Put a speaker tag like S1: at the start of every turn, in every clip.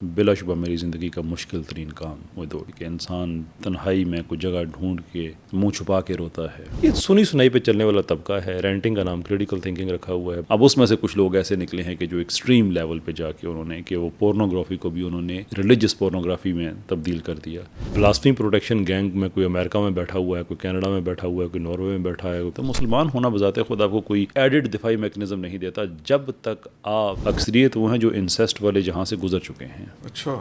S1: بلا شبہ میری زندگی کا مشکل ترین کام وہ دوڑ کہ انسان تنہائی میں کوئی جگہ ڈھونڈ کے منہ چھپا کے روتا ہے. یہ سنی سنائی پہ چلنے والا طبقہ ہے. رینٹنگ کا نام کریٹیکل تھنکنگ رکھا ہوا ہے. اب اس میں سے کچھ لوگ ایسے نکلے ہیں کہ جو ایکسٹریم لیول پہ جا کے انہوں نے کہ وہ پورنوگرافی کو بھی انہوں نے ریلیجس پورنوگرافی میں تبدیل کر دیا. بلاسفیمی پروٹیکشن گینگ میں کوئی امریکہ میں بیٹھا ہوا ہے, کوئی کینیڈا میں بیٹھا ہوا ہے, کوئی ناروے میں بیٹھا ہے. تو مسلمان ہونا بذات خود آپ کو کوئی ایڈڈ دفاعی میکنزم نہیں دیتا جب تک آپ اکثریت وہ ہیں جو انسیسٹ والے جہاں سے گزر چکے ہیں.
S2: اچھا,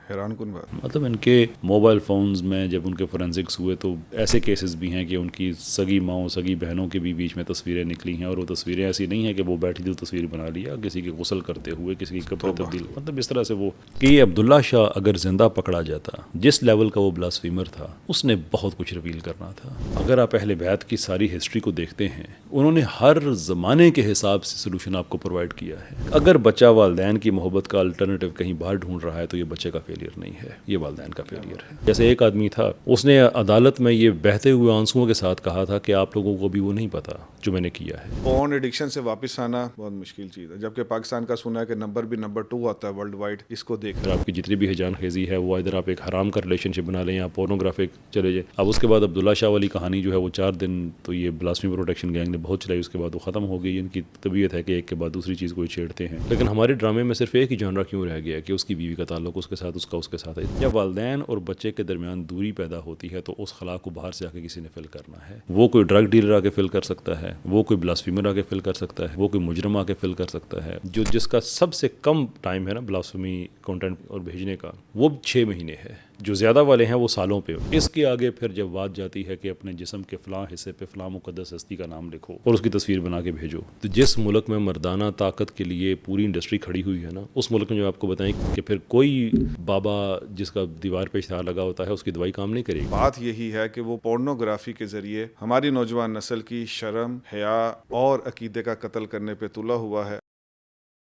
S2: حیران کن بات.
S1: مطلب ان کے موبائل فونز میں جب ان کے فورینزکس ہوئے تو ایسے کیسز بھی ہیں کہ ان کی سگی ماؤں سگی بہنوں کے بھی بیچ میں تصویریں نکلی ہیں, اور وہ تصویریں ایسی نہیں ہیں کہ وہ بیٹھی تھی تصویر بنا لیا, کسی کے غسل کرتے ہوئے, کسی کے کپڑے تبدیل, مطلب اس طرح سے وہ کہ عبداللہ شاہ اگر زندہ پکڑا جاتا, جس لیول کا وہ بلاسفیمر تھا, اس نے بہت کچھ ریویل کرنا تھا. اگر آپ اہل بیت کی ساری ہسٹری کو دیکھتے ہیں, انہوں نے ہر زمانے کے حساب سے سلوشن آپ کو پرووائڈ کیا ہے. اگر بچہ والدین کی محبت کا الٹرنیٹیو کہیں باہر ڈھونڈ رہا ہے تو یہ بچے کا فیلئر نہیں ہے, یہ والدین کا فیلئر ہے. جیسے ایک آدمی تھا, اس نے عدالت میں یہ بہتے ہوئے آنسوؤں کے ساتھ کہا تھا کہ آپ لوگوں کو بھی وہ نہیں پتا جو میں نے کیا ہے.
S2: پورن ایڈکشن سے واپس آنا بہت مشکل چیز ہے, جبکہ پاکستان کا سنا ہے کہ نمبر بھی نمبر 2 آتا ہے ورلڈ وائڈ. اس کو دیکھ
S1: اگر آپ کی جتنی بھی ہجان خیزی ہے وہ ادھر آپ ایک حرام کا ریلیشن شپ بنا لیں یا پورنوگرافک چلے جائیں. اب اس کے بعد عبداللہ شاہ والی کہانی جو ہے وہ 4 دن تو یہ بلاسفیمی پروٹیکشن گینگ نے بہت چلائی, اس کے بعد وہ ختم ہو گئی. ان کی طبیعت ہے کہ ایک کے بعد دوسری چیز کو چھیڑتے ہیں. لیکن ہمارے ڈرامے میں صرف ایک ہی جانرا کیوں رہ گیا کہ اس کی بیوی کا تعلق اس کے ساتھ, اس کے ساتھ ہے. جب والدین اور بچے کے درمیان دوری پیدا ہوتی ہے تو اس خلا کو باہر سے آ کے کسی نے فل کرنا ہے. وہ کوئی ڈرگ ڈیلر آ کے فل کر سکتا ہے, وہ کوئی بلاسفیمر آ کے فل کر سکتا ہے, وہ کوئی مجرم آ کے فل کر سکتا ہے. جس کا سب سے کم ٹائم ہے نا بلاسفیمی کنٹینٹ اور بھیجنے کا, وہ 6 مہینے ہے. جو زیادہ والے ہیں وہ سالوں پہ. اس کے آگے پھر جب بات جاتی ہے کہ اپنے جسم کے فلاں حصے پہ فلاں مقدس ہستی کا نام لکھو اور اس کی تصویر بنا کے بھیجو. تو جس ملک میں مردانہ طاقت کے لیے پوری انڈسٹری کھڑی ہوئی ہے نا, اس ملک میں جو آپ کو بتائیں کہ پھر کوئی بابا جس کا دیوار پہ اشتہار لگا ہوتا ہے اس کی دوائی کام نہیں کرے گی.
S2: بات یہی ہے کہ وہ پورنوگرافی کے ذریعے ہماری نوجوان نسل کی شرم, حیا اور عقیدے کا قتل کرنے پہ تلا ہوا ہے.